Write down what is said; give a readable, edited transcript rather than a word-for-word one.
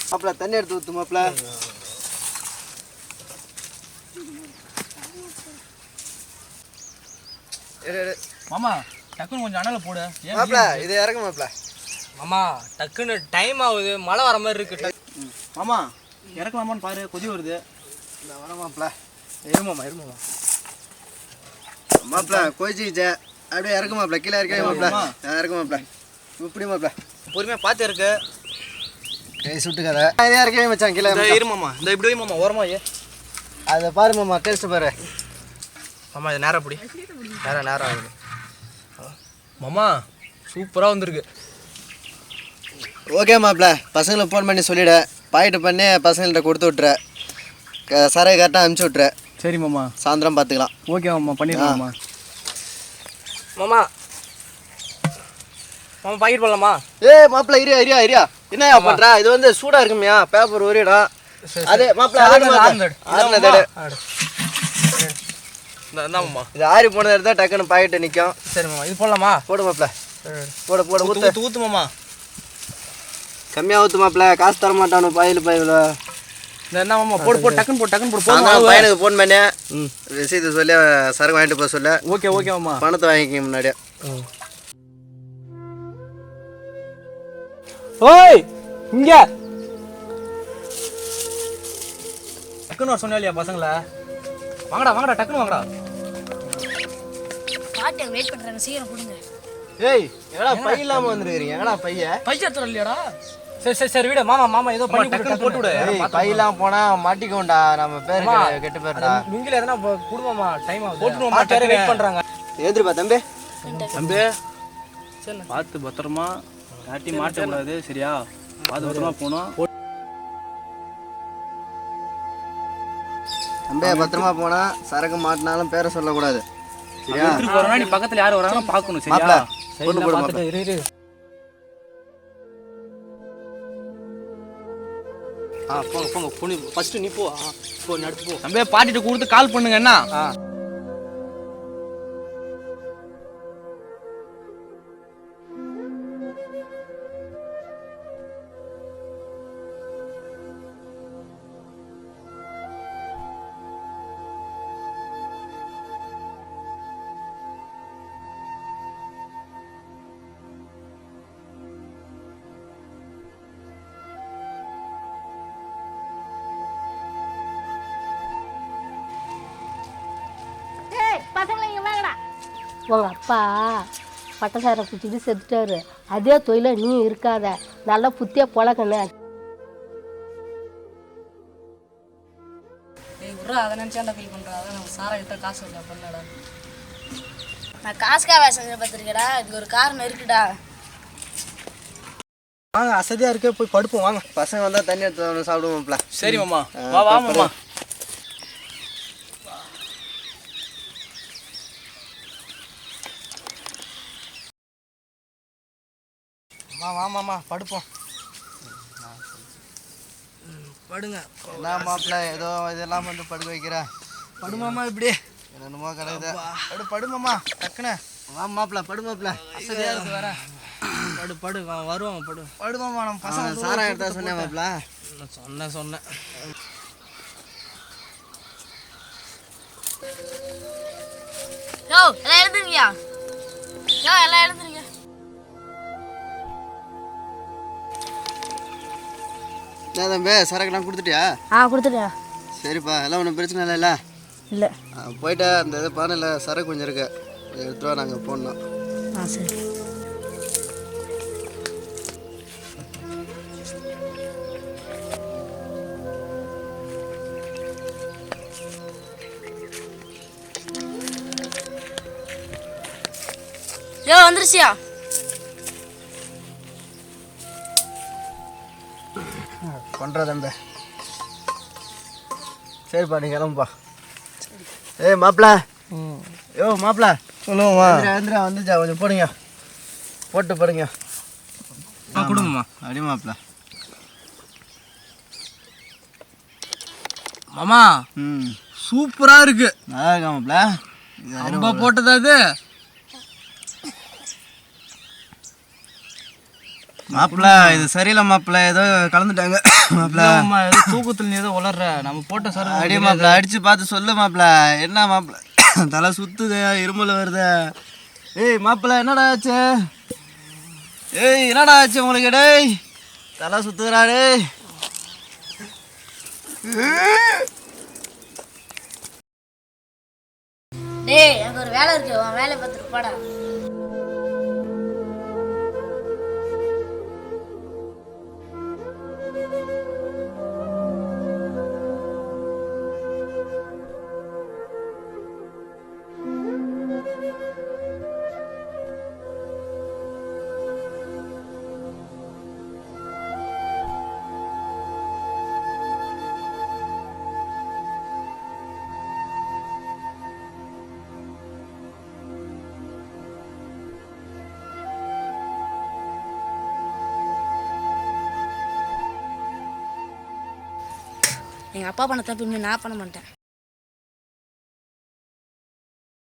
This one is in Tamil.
மாப்பிள தண்ணி எடுத்து ஊத்து மாப்பிள. மாமா டக்குன்னு கொஞ்சம் அனல போடு மாப்பிள. இது இறங்க மாப்பிள. மாமா டக்குன்னு டைம் ஆகுது, மழை வர மாதிரி இருக்கு. மாமா இறக்கலாமான்னு பாரு, கொதி வருது. நான் வர மாப்பிள. இருமாமா இருமாமா. மாப்பிள கொதிச்சிச்சே, அப்படியே இறக்கு மாப்பிள. கீழே இருக்கே மாப்பிள. இறக்கு மாப்பிள. இப்படி மாப்பிள பொறுமையாக பார்த்து இருக்கு. கை சுட்டுக்காத. இதே இருக்கவே மச்சான் கீழே. இருமாமா இந்த இப்படி மாமா ஓரமா அதை பாரு மாமா, டேஸ்ட் பாரு மாமா. இது நேரம் அப்படி நேரம் ஆகுது மாமா. சூப்பராக வந்திருக்கு. ஓகே மாப்பிள, பசங்களுக்கு ஃபோன் பண்ணி சொல்லிவிட. பாக்கெட்டு பண்ணி பசங்கள்கிட்ட கொடுத்து விட்ற. சரையை கரெக்டாக அனுப்பிச்சி விட்ற. சரி மாமா, சாயந்தரம் பார்த்துக்கலாம். ஓகே மாமா, பண்ணிடலாம் மாமா. மாமா மாமா பாக்கெட் பண்ணலாமா? மாப்பிள இரியா என்னையா பண்ற? இது வந்து சூடா இருக்குமியா, பேப்பர் உரியிடும். அதே மாப்பிள இது ஆறி போனதை எடுத்தா டக்குன்னு பாக்கெட்டு நிற்கும். சரி மாமா, இது போடலாமா? போடு மாப்பிள. போட ஊத்து ஊத்து மாமா. கம்மியாக ஊற்று மாப்பிள, காசு தர மாட்டானு பாயில் என்ன மாமா? போடு டக்குன்னு போடு. பையனுக்கு ஃபோன் பண்ணி விஷயத்தை சொல்லி சரக்கு வாங்கிட்டு போக சொல்ல. ஓகே மாமா. பணத்தை வாங்கிக்க முன்னாடியே. ஓய் இங்க டக்குன்னு வர சொன்னா இல்லையா பசங்கள? வாங்கடா டக்குன்னு வாங்கடா. பாட்டி வெயிட் பண்றாங்க, சீக்கிரம் கொடுங்க. ஏய் எடா பை இல்லாம வந்துருக்கீங்க. எடா பைய எடுத்துற இல்லையாடா? சரி விடு மாமா ஏதோ பண்ணி டக்குன்னு போட்டு விடு. பை இல்லாம போனா மாட்டிக்கோண்டா, நம்ம பேரு கெட்டு போயிடுறா. நீங்களே எதனா குடும்பமா டைம் ஆகுது. போட்டு மாட்டாரே வெயிட் பண்றாங்க. ஏந்திருப்பா தம்பி. சரி பார்த்து பத்திரமா, காட்டி மாட்ட கூடாது சரியா? பார்த்து பத்திரமா போணும். தம்பி பத்திரமா போனா சரக்கு மாட்டினாலும் பேரை சொல்லக்கூடாது சரியா? நீ பக்கத்துல யாரு வராங்கன்னு பாக்கணும் சரியா? இரு போங்க பொண்ணு ஃபர்ஸ்ட் நீ போ நடத்து போ. தம்பி பாட்டிட்டு கொடுத்து கால் பண்ணுங்க. என்ன உங்கள் அப்பா பட்டசாரம் குச்சிட்டு செத்துட்டாரு. அதே தொழில நீ இருக்காத, நல்லா புத்தியா பொழக்கண்ணு. அதை நினச்சாண்டா ஃபீல் பண்ணுறேன். அதான் நம்ம சாரா கிட்ட காசு இல்லை பண்ணடா. நான் காசுக்காக செஞ்ச பார்த்துருக்கேடா, இதுக்கு ஒரு காரணம் இருக்குடா. வாங்க, அசதியா இருக்க, போய் படுப்போம் வாங்க. பசங்க வந்தா தண்ணி எடுத்து சாப்பிடுவோம்ல. சரி மாமா, வா மாமா. வாமாம்மா படுப்போம். படுங்க. என்ன மாப்பிள்ள ஏதோ இதெல்லாம் வந்து படுக்க வைக்கிறேன். படுமாமா இப்படி என்னமோ கிடையாது. படுமாம்மா டக்குன்னு. வா மாப்பிள்ள படு மாப்பிள்ள. அசதியா இருக்கு வேற. படு வருவாங்க. படுமாம்மா. நம்ம பசங்க சாரா எடுத்தா சொன்னேன் மாப்பிள்ள. சொன்னேன். எல்லாம் எழுதுறீங்க. தம்பி சரக்குலாம் கொடுத்துட்டியா? கொடுத்துட்டேன். சரிப்பா, எல்லாம் ஒன்றும் பிரச்சனை இல்லைல்ல? இல்லை. போயிட்டு அந்த இது பானையில் சரக்கு கொஞ்சம் இருக்கு, எடுத்துருவா, நாங்கள் போடணும். சரி. வந்துருச்சியா? பண்ணுறா தம்பி. சரிப்பா, நீ கிளம்புப்பா. மாப்பிள்ள. மாப்பிள்ள சொல்லுவோம்மா. வந்துடா வந்துச்சா, கொஞ்சம் போடுங்க. போட்டு படுங்க. கொடுங்கம்மா. அடி மாப்பிள்ள. மாமா சூப்பரா இருக்கு. நல்லா இருக்கா மாப்பிள்ள? ரொம்ப போட்டதா அது? மாப்பிள்ள இது சரியில்லை மாப்பிள்ள ஏதோ கலந்துட்டாங்க மாப்பிள்ள. ஏதோ தூக்கத்தில் நீ ஏதோ வளர்ற நம்ம போட்ட சார் அடி மாப்பிள்ள அடிச்சு பார்த்து சொல்லு மாப்பிள்ள. என்ன மாப்பிள்ள தலை சுத்துது, இருமல் வருது. ஏய் மாப்பிள்ள என்னடா ஆச்சு? ஏய் என்னடா ஆச்சு உங்களுக்கு? டேய் தலை சுத்துறா டேய். டேய் எனக்கு ஒரு வேலை இருக்கு, உன் வேலையை பார்த்துட்டு போடா. எங்கள் அப்பா பண்ண தப்பு இனிமேல் நான் பண்ண மாட்டேன்.